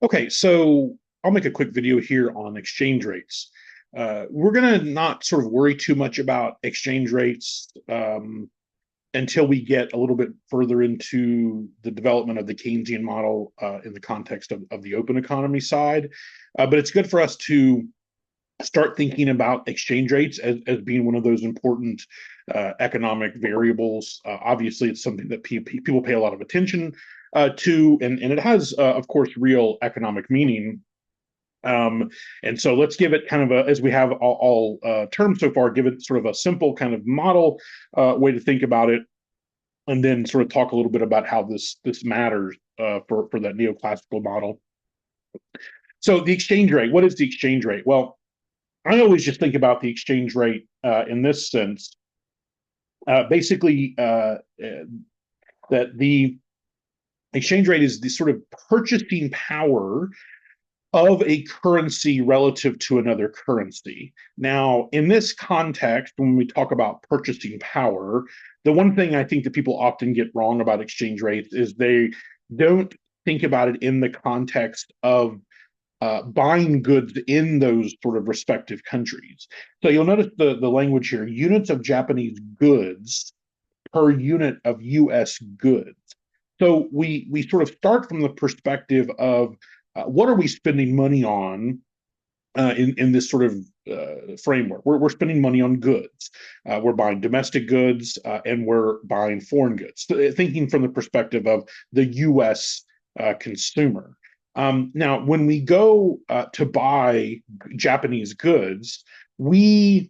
Okay, so I'll make a quick video here on exchange rates. We're going to not sort of worry too much about exchange rates until we get a little bit further into the development of the Keynesian model in the context of the open economy side. But it's good for us to start thinking about exchange rates as being one of those important economic variables. Obviously, it's something that people pay a lot of attention to, and it has, of course, real economic meaning. And so let's give it kind of a, as we have all terms so far, give it sort of a simple kind of model way to think about it, and then sort of talk a little bit about how this matters for that neoclassical model. So the exchange rate, what is the exchange rate? Well, I always just think about the exchange rate in this sense. Basically, that the exchange rate is the sort of purchasing power of a currency relative to another currency. Now, in this context, when we talk about purchasing power, the one thing I think that people often get wrong about exchange rates is they don't think about it in the context of buying goods in those sort of respective countries. So you'll notice the language here: units of Japanese goods per unit of US goods. So we sort of start from the perspective of what are we spending money on in this sort of framework. We're spending money on goods. We're buying domestic goods and we're buying foreign goods, thinking from the perspective of the US consumer. Now, when we go to buy Japanese goods, we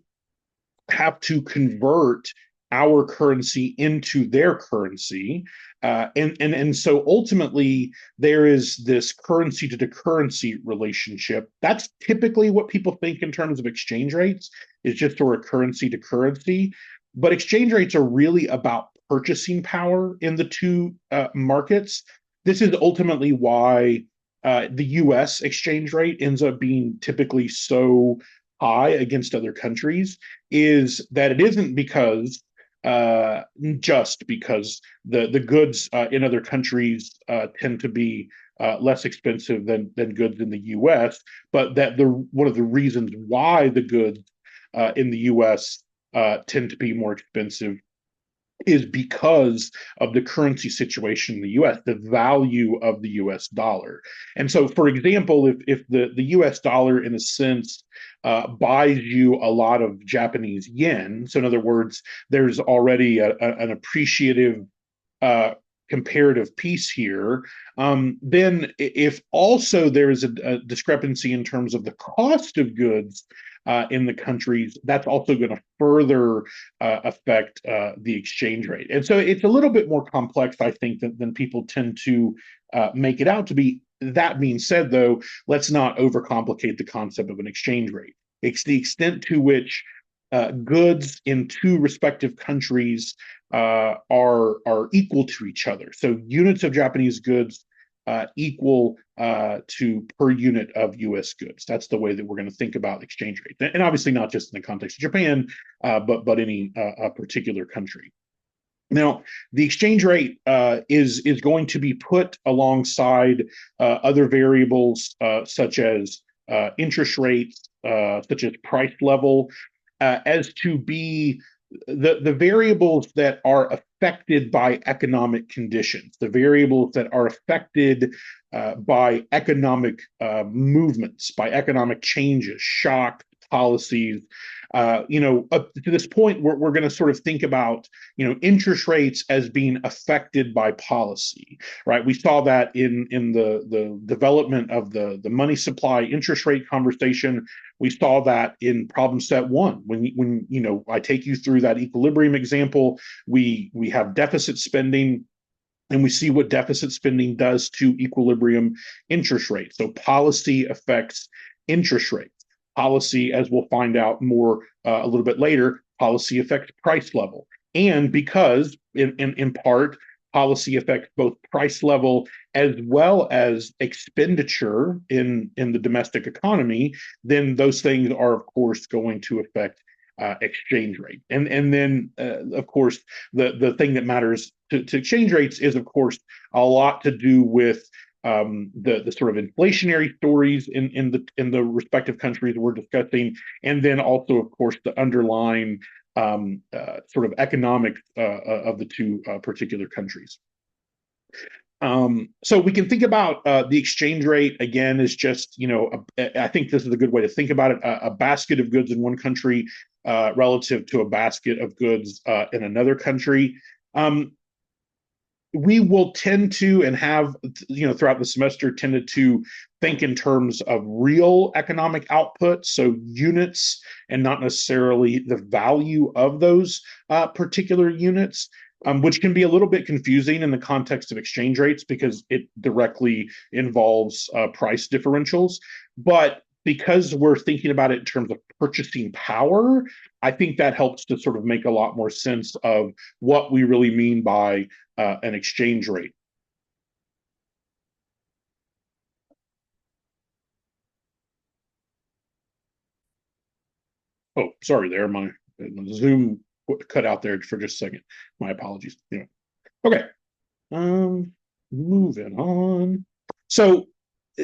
have to convert our currency into their currency. And so ultimately, there is this currency to currency relationship. That's typically what people think in terms of exchange rates, is just sort of currency to currency. But exchange rates are really about purchasing power in the two markets. This is ultimately why the US exchange rate ends up being typically so high against other countries, is that it isn't because just because the goods in other countries tend to be less expensive than goods in the U.S., but that one of the reasons why the goods in the U.S. Tend to be more expensive is because of the currency situation in the US, the value of the US dollar. And so, for example, if the US dollar, in a sense, buys you a lot of Japanese yen, so in other words, there's already an appreciative comparative piece here, then if also there is a discrepancy in terms of the cost of goods in the countries, that's also going to further affect the exchange rate. And so it's a little bit more complex, I think, than people tend to make it out to be. That being said, though, let's not overcomplicate the concept of an exchange rate. It's the extent to which goods in two respective countries are equal to each other. So units of Japanese goods equal to per unit of U.S. goods. That's the way that we're going to think about exchange rate, and obviously not just in the context of Japan, but any particular country. Now, the exchange rate is going to be put alongside other variables such as interest rates, such as price level, as to be the variables that are affected by economic conditions, the variables that are affected by economic movements, by economic changes, shock policies. Up to this point, we're going to sort of think about, interest rates as being affected by policy, right? We saw that in the development of the money supply interest rate conversation. We saw that in problem set one. When I take you through that equilibrium example, we have deficit spending, and we see what deficit spending does to equilibrium interest rates. So policy affects interest rates. Policy, as we'll find out more a little bit later, policy affects price level. And because, in part, policy affects both price level as well as expenditure in the domestic economy, then those things are, of course, going to affect exchange rate. And then, of course, the thing that matters to exchange rates is, of course, a lot to do with the sort of inflationary stories in the respective countries we're discussing, and then also, of course, the underlying sort of economics of the two particular countries. So we can think about the exchange rate again as just, I think this is a good way to think about it, a basket of goods in one country relative to a basket of goods in another country. We will tend to, and have, throughout the semester, tended to think in terms of real economic output, so units, and not necessarily the value of those particular units. Which can be a little bit confusing in the context of exchange rates because it directly involves price differentials. But because we're thinking about it in terms of purchasing power, I think that helps to sort of make a lot more sense of what we really mean by an exchange rate. Oh, sorry there. My Zoom cut out there for just a second. My apologies. Okay. Moving on. So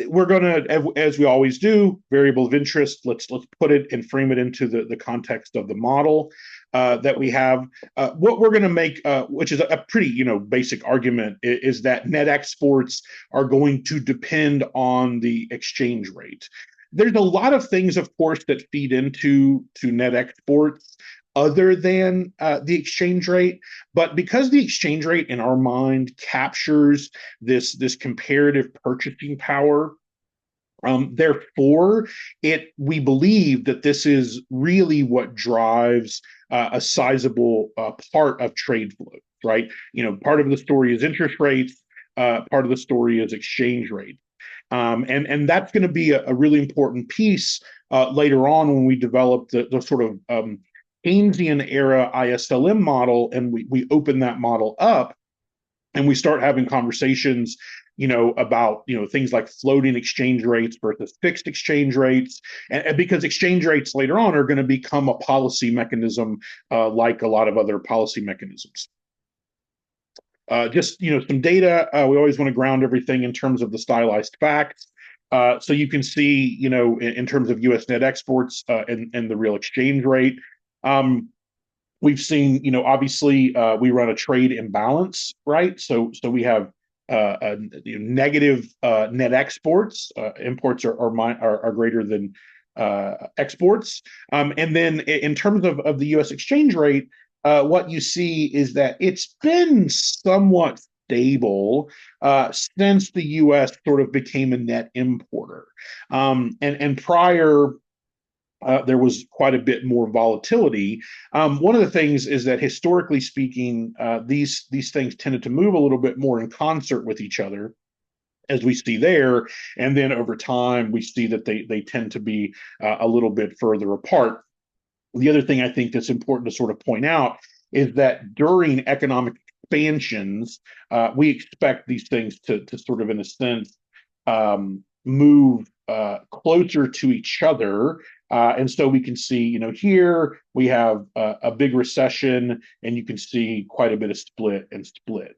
we're going to, as we always do, variable of interest. Let's put it and frame it into the context of the model that we have. What we're going to make, which is a pretty basic argument, is that net exports are going to depend on the exchange rate. There's a lot of things, of course, that feed into net exports other than the exchange rate. But because the exchange rate in our mind captures this comparative purchasing power, therefore, we believe that this is really what drives a sizable part of trade flow, right? Part of the story is interest rates, part of the story is exchange rate. And that's going to be a really important piece later on when we develop the sort of Keynesian era ISLM model, and we open that model up and we start having conversations about things like floating exchange rates versus fixed exchange rates, and because exchange rates later on are going to become a policy mechanism like a lot of other policy mechanisms. Just some data. We always want to ground everything in terms of the stylized facts. So you can see, in terms of U.S. net exports and the real exchange rate. We've seen, obviously, we run a trade imbalance, right? So we have negative net exports. Imports are greater than exports. And then in terms of the U.S. exchange rate, what you see is that it's been somewhat stable since the U.S. sort of became a net importer. And prior, there was quite a bit more volatility. One of the things is that historically speaking, these things tended to move a little bit more in concert with each other, as we see there. And then over time, we see that they tend to be a little bit further apart. The other thing I think that's important to sort of point out is that during economic expansions, we expect these things to sort of, in a sense, move closer to each other. And so we can see, here we have a big recession, and you can see quite a bit of split and split.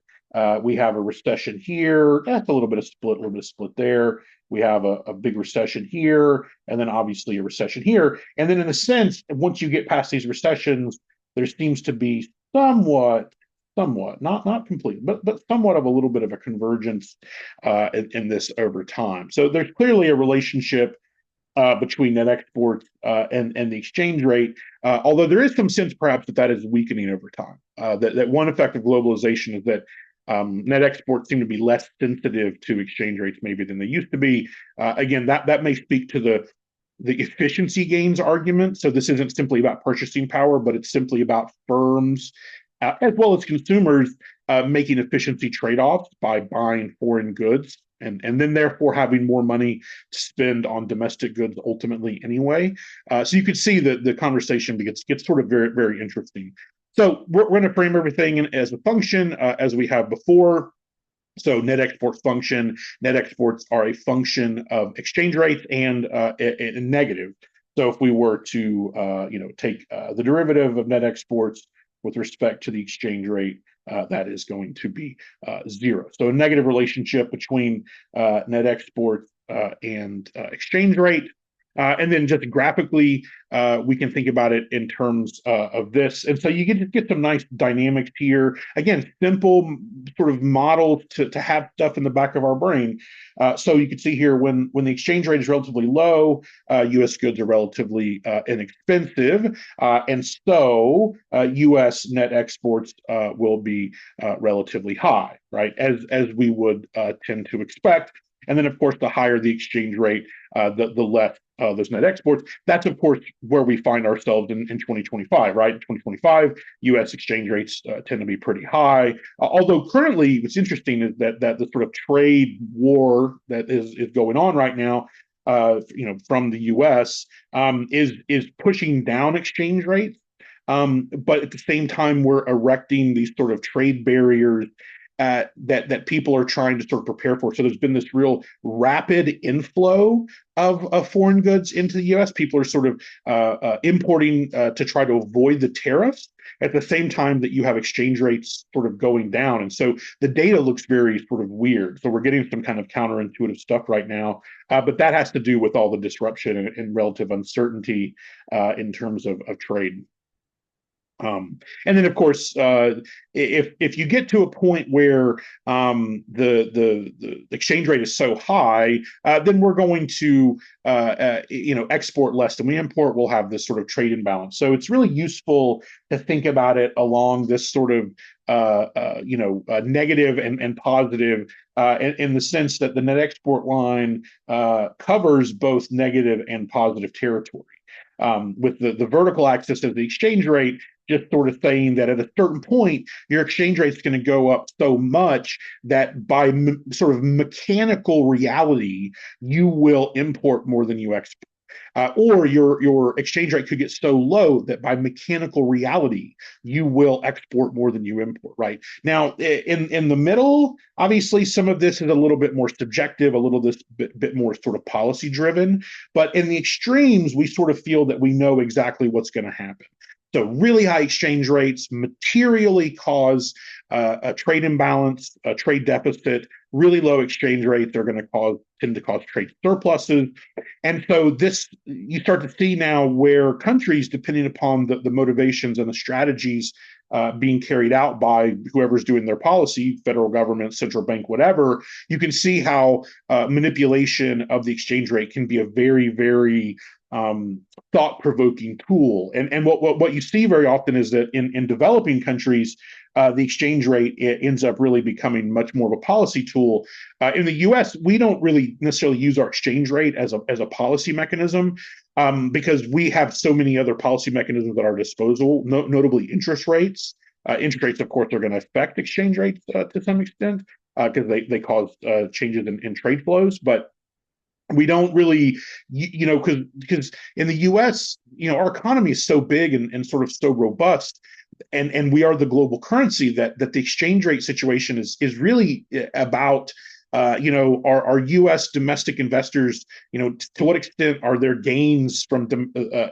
We have a recession here. That's a little bit of split there. We have a big recession here, and then obviously a recession here. And then in a sense, once you get past these recessions, there seems to be somewhat, not complete, but somewhat of a little bit of a convergence in this over time. So there's clearly a relationship between net exports and the exchange rate, although there is some sense perhaps that is weakening over time. That one effect of globalization is that net exports seem to be less sensitive to exchange rates maybe than they used to be. Again, that may speak to the efficiency gains argument. So this isn't simply about purchasing power, but it's simply about firms as well as consumers making efficiency trade-offs by buying foreign goods and then therefore having more money to spend on domestic goods ultimately anyway. So you could see that the conversation gets sort of very, very interesting. So we're going to frame everything as a function as we have before. So net export function, net exports are a function of exchange rates and negative. So if we were to take the derivative of net exports with respect to the exchange rate, that is going to be zero. So a negative relationship between net exports and exchange rate. And then just graphically, we can think about it in terms of this. And so you get some nice dynamics here. Again, simple sort of models to have stuff in the back of our brain. So you can see here when the exchange rate is relatively low, U.S. goods are relatively inexpensive. And so U.S. net exports will be relatively high, right? As we would tend to expect. And then, of course, the higher the exchange rate, the less those net exports. That's, of course, where we find ourselves in 2025, right? In 2025, U.S. exchange rates tend to be pretty high. Although currently, what's interesting is that the sort of trade war that is going on right now, from the U.S. Is pushing down exchange rates. But at the same time, we're erecting these sort of trade barriers that people are trying to sort of prepare for. So there's been this real rapid inflow of foreign goods into the U.S. People are sort of importing to try to avoid the tariffs at the same time that you have exchange rates sort of going down. And so the data looks very sort of weird. So we're getting some kind of counterintuitive stuff right now. But that has to do with all the disruption and relative uncertainty in terms of trade. And then, of course, if you get to a point where the exchange rate is so high, then we're going to export less than we import. We'll have this sort of trade imbalance. So it's really useful to think about it along this sort of negative and positive in the sense that the net export line covers both negative and positive territory. With the vertical axis of the exchange rate, just sort of saying that at a certain point, your exchange rate is going to go up so much that by sort of mechanical reality, you will import more than you export. Or your exchange rate could get so low that by mechanical reality, you will export more than you import, right? Now, in the middle, obviously, some of this is a little bit more subjective, a little bit more sort of policy driven. But in the extremes, we sort of feel that we know exactly what's going to happen. So really high exchange rates materially cause a trade imbalance, a trade deficit. Really low exchange rates are going to tend to cause trade surpluses. And so you start to see now where countries, depending upon the motivations and the strategies being carried out by whoever's doing their policy, federal government, central bank, whatever, you can see how manipulation of the exchange rate can be a very, very thought-provoking tool. And what you see very often is that in developing countries, the exchange rate ends up really becoming much more of a policy tool. In the U.S., we don't really necessarily use our exchange rate as a policy mechanism because we have so many other policy mechanisms at our disposal, notably interest rates. Interest rates, of course, are going to affect exchange rates to some extent because they cause changes in trade flows. But we don't really, because in the U.S., our economy is so big and sort of so robust, and we are the global currency that the exchange rate situation is really about, our U.S. domestic investors, to what extent are their gains from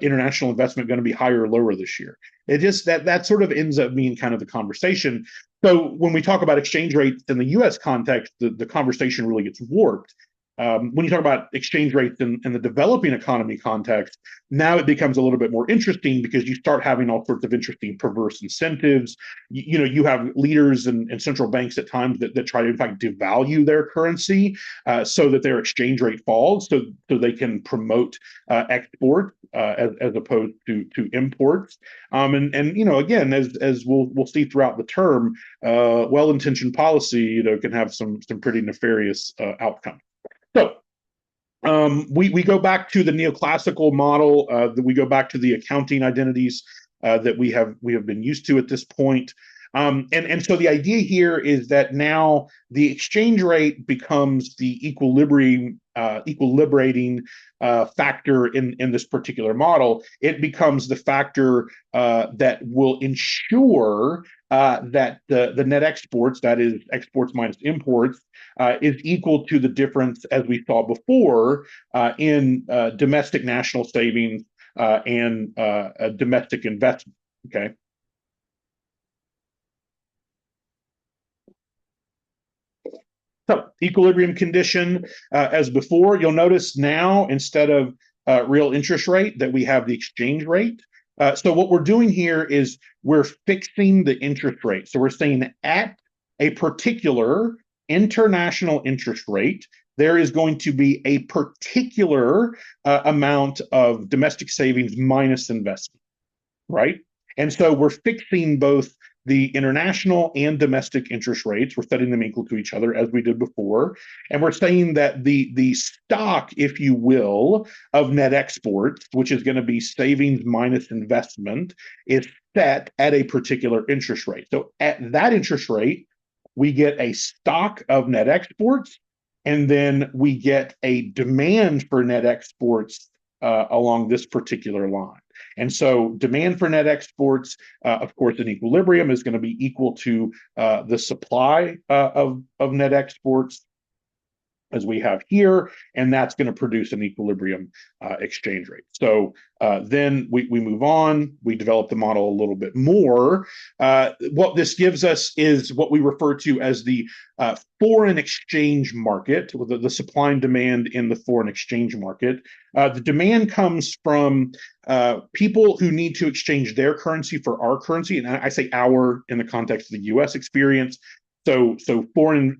international investment going to be higher or lower this year? It just that sort of ends up being kind of the conversation. So when we talk about exchange rates in the U.S. context, the conversation really gets warped. When you talk about exchange rates in the developing economy context, now it becomes a little bit more interesting because you start having all sorts of interesting perverse incentives. You have leaders and central banks at times that try to, in fact, devalue their currency so that their exchange rate falls, so they can promote export as opposed to imports. And again, as we'll see throughout the term, well-intentioned policy can have some pretty nefarious outcomes. So we go back to the neoclassical model. We go back to the accounting identities that we have been used to at this point. And so the idea here is that now the exchange rate becomes the equilibrating factor in this particular model. It becomes the factor that will ensure that the net exports, that is exports minus imports, is equal to the difference, as we saw before, in domestic national savings and domestic investment. Okay. So equilibrium condition, as before, you'll notice now instead of real interest rate that we have the exchange rate. So what we're doing here is we're fixing the interest rate. So we're saying at a particular international interest rate, there is going to be a particular amount of domestic savings minus investment, right? And so we're fixing both the international and domestic interest rates. We're setting them equal to each other as we did before. And we're saying that the stock, if you will, of net exports, which is going to be savings minus investment, is set at a particular interest rate. So at that interest rate, we get a stock of net exports, and then we get a demand for net exports along this particular line. And so demand for net exports, of course, in equilibrium is going to be equal to the supply of net exports as we have here, and that's going to produce an equilibrium exchange rate. So then we move on, we develop the model a little bit more. What this gives us is what we refer to as the foreign exchange market, the supply and demand in the foreign exchange market. The demand comes from people who need to exchange their currency for our currency, and I say our in the context of the U.S. experience. So foreign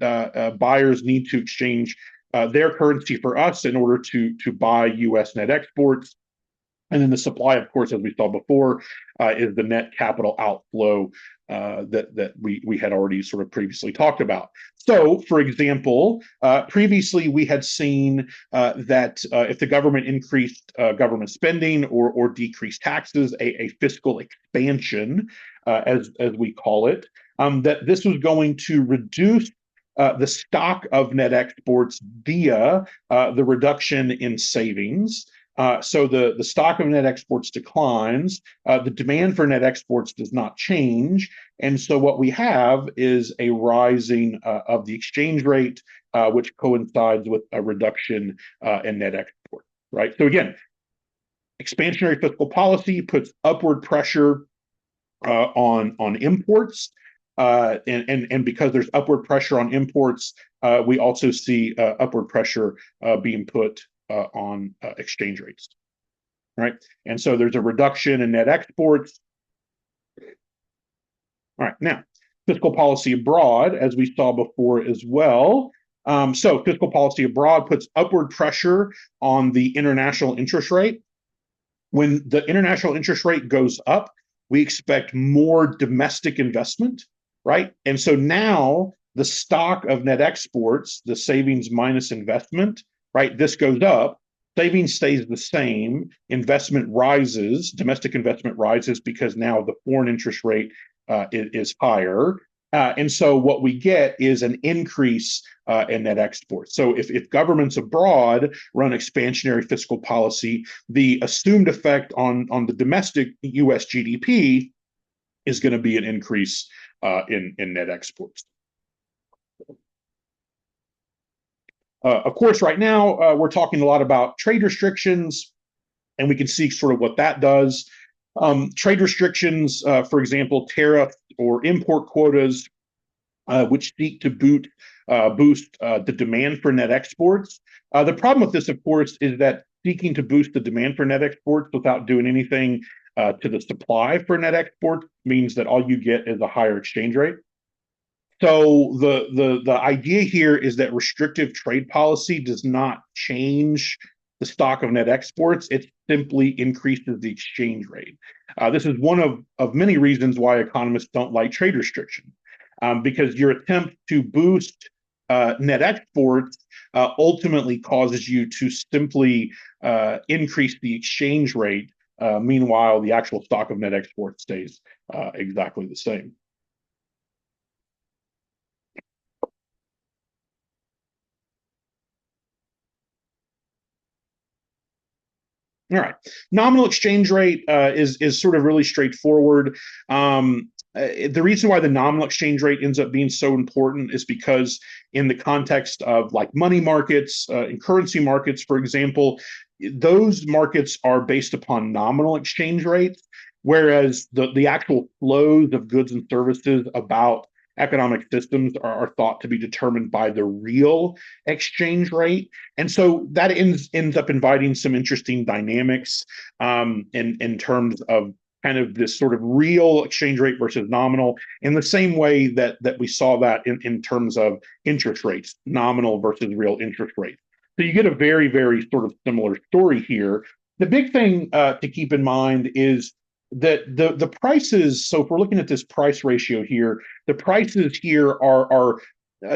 buyers need to exchange their currency for us in order to buy U.S. net exports. And then the supply, of course, as we saw before, is the net capital outflow that we had already sort of previously talked about. So, for example, previously we had seen that if the government increased government spending or decreased taxes, a fiscal expansion, as we call it, that this was going to reduce the stock of net exports via the reduction in savings. So the stock of net exports declines, the demand for net exports does not change, and so what we have is a rising of the exchange rate, which coincides with a reduction in net export, right? So again, expansionary fiscal policy puts upward pressure on imports, and because there's upward pressure on imports, we also see upward pressure being put on exchange rates, right? And so there's a reduction in net exports. All right, now fiscal policy abroad, as we saw before as well. So fiscal policy abroad puts upward pressure on the international interest rate. When the international interest rate goes up, we expect more domestic investment, right? And so now the stock of net exports, the savings minus investment, right? This goes up, savings stays the same, investment rises, domestic investment rises because now the foreign interest rate is higher. And so what we get is an increase in net exports. So if governments abroad run expansionary fiscal policy, the assumed effect on the domestic U.S. GDP is going to be an increase in net exports. Of course, right now, we're talking a lot about trade restrictions, and we can see sort of what that does. Trade restrictions, for example, tariff or import quotas, which seek to boost the demand for net exports. The problem with this, of course, is that seeking to boost the demand for net exports without doing anything to the supply for net exports means that all you get is a higher exchange rate. So the idea here is that restrictive trade policy does not change the stock of net exports. It simply increases the exchange rate. This is one of many reasons why economists don't like trade restriction, because your attempt to boost net exports ultimately causes you to simply increase the exchange rate. Meanwhile, the actual stock of net exports stays exactly the same. All right. Nominal exchange rate is sort of really straightforward. The reason why the nominal exchange rate ends up being so important is because in the context of like money markets and currency markets, for example, those markets are based upon nominal exchange rates, whereas the actual flows of goods and services about economic systems are thought to be determined by the real exchange rate. And so that ends up inviting some interesting dynamics in terms of kind of this sort of real exchange rate versus nominal, in the same way that we saw that in terms of interest rates, nominal versus real interest rates. So you get a very, very sort of similar story here. The big thing to keep in mind is that the prices. So if we're looking at this price ratio here, the prices here are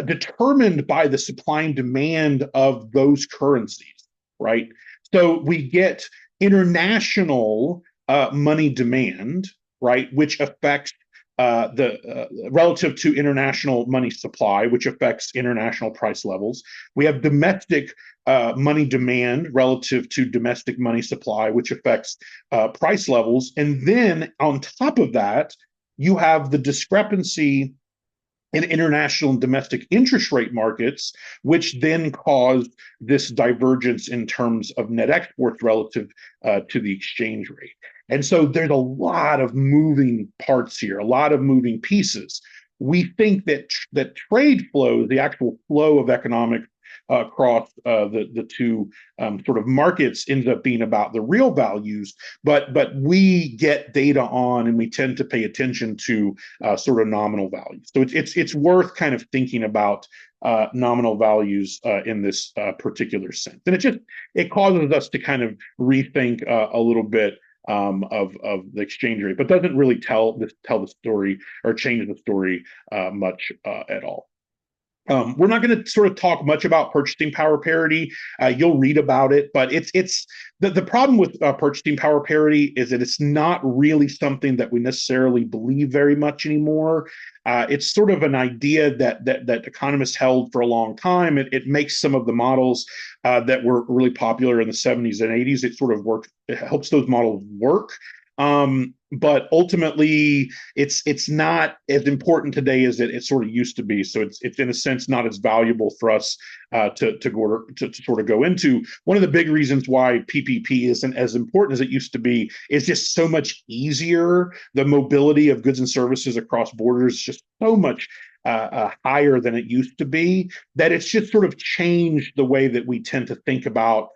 determined by the supply and demand of those currencies, right? So we get international money demand, right, which affects the relative to international money supply, which affects international price levels. We have domestic money demand relative to domestic money supply, which affects price levels. And then on top of that, you have the discrepancy in international and domestic interest rate markets, which then caused this divergence in terms of net exports relative to the exchange rate. And so there's a lot of moving parts here, a lot of moving pieces. We think that trade flows, the actual flow of economic across the two sort of markets, ends up being about the real values, but we get data on and we tend to pay attention to sort of nominal values. So it's worth kind of thinking about nominal values in this particular sense, and it causes us to kind of rethink a little bit of the exchange rate, but doesn't really tell the story or change the story much at all. We're not going to sort of talk much about purchasing power parity. You'll read about it, but it's the problem with purchasing power parity is that it's not really something that we necessarily believe very much anymore. It's sort of an idea that economists held for a long time. It makes some of the models that were really popular in the 70s and 80s. It sort of works. It helps those models work. But ultimately, it's not as important today as it sort of used to be. So it's in a sense not as valuable for us to sort of go into. One of the big reasons why PPP isn't as important as it used to be is just so much easier. The mobility of goods and services across borders is just so much higher than it used to be, that it's just sort of changed the way that we tend to think about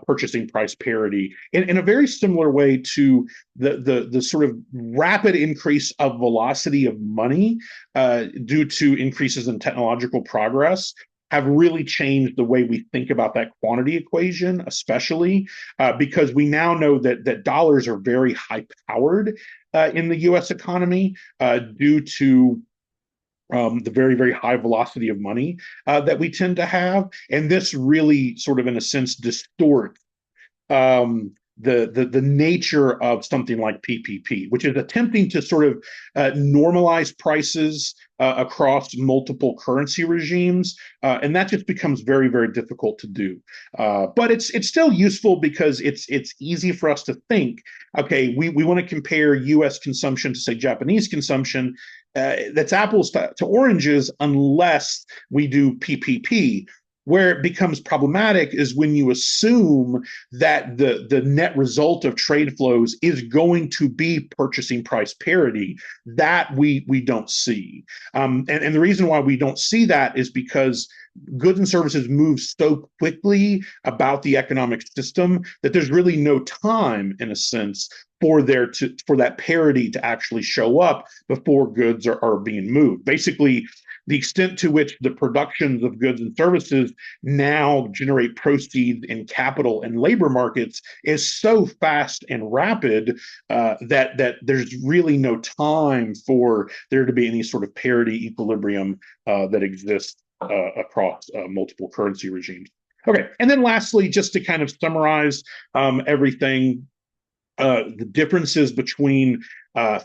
purchasing price parity in a very similar way to the sort of rapid increase of velocity of money due to increases in technological progress have really changed the way we think about that quantity equation, especially because we now know that dollars are very high powered in the U.S. economy due to the very, very high velocity of money that we tend to have. And this really sort of, in a sense, distorts the nature of something like PPP, which is attempting to sort of normalize prices across multiple currency regimes, and that just becomes very, very difficult to do. But it's still useful because it's easy for us to think, okay, we want to compare U.S. consumption to, say, Japanese consumption. That's apples to oranges unless we do PPP. Where it becomes problematic is when you assume that the net result of trade flows is going to be purchasing price parity. That we don't see. And the reason why we don't see that is because goods and services move so quickly about the economic system that there's really no time, in a sense, for that parity to actually show up before goods are being moved. Basically, the extent to which the productions of goods and services now generate proceeds in capital and labor markets is so fast and rapid that there's really no time for there to be any sort of parity equilibrium that exists across multiple currency regimes. Okay, and then lastly, just to kind of summarize everything, the differences between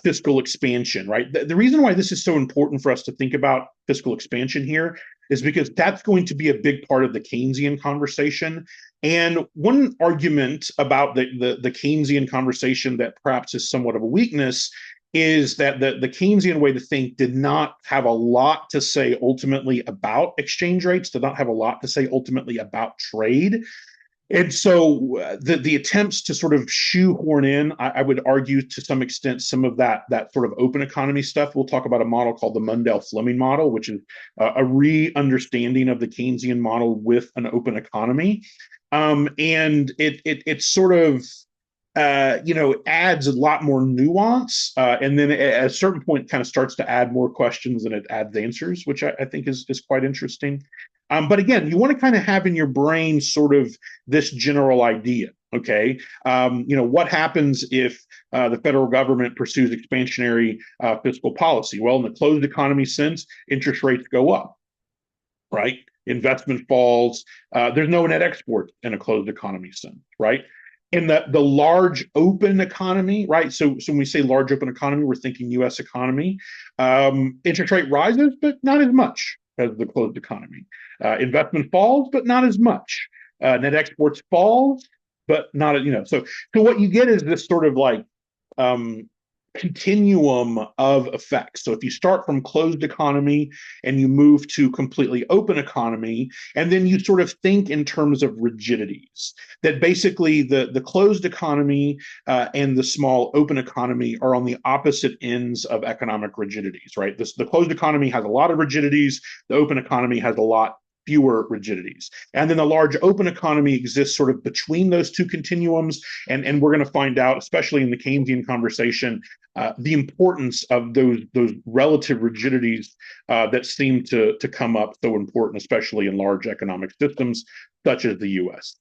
fiscal expansion, right? The reason why this is so important for us to think about fiscal expansion here is because that's going to be a big part of the Keynesian conversation. And one argument about the Keynesian conversation that perhaps is somewhat of a weakness is that the Keynesian way to think did not have a lot to say ultimately about exchange rates, did not have a lot to say ultimately about trade. And so the attempts to sort of shoehorn in, I would argue to some extent, some of that sort of open economy stuff. We'll talk about a model called the Mundell-Fleming model, which is a re-understanding of the Keynesian model with an open economy, and it sort of adds a lot more nuance, and then at a certain point, kind of starts to add more questions than it adds answers, which I think is quite interesting. But again, you want to kind of have in your brain sort of this general idea. Okay, what happens if the federal government pursues expansionary fiscal policy? Well, in the closed economy sense, interest rates go up, right? Investment falls. There's no net export in a closed economy sense, right? In the large open economy, right? So when we say large open economy, we're thinking U.S. economy. Interest rate rises, but not as much as the closed economy. Investment falls, but not as much. Net exports falls, but not, so what you get is this sort of like um, continuum of effects. So if you start from closed economy and you move to completely open economy, and then you sort of think in terms of rigidities, that basically the closed economy and the small open economy are on the opposite ends of economic rigidities, right? The closed economy has a lot of rigidities, the open economy has a lot fewer rigidities. And then the large open economy exists sort of between those two continuums. And we're going to find out, especially in the Keynesian conversation, the importance of those relative rigidities that seem to come up so important, especially in large economic systems such as the U.S.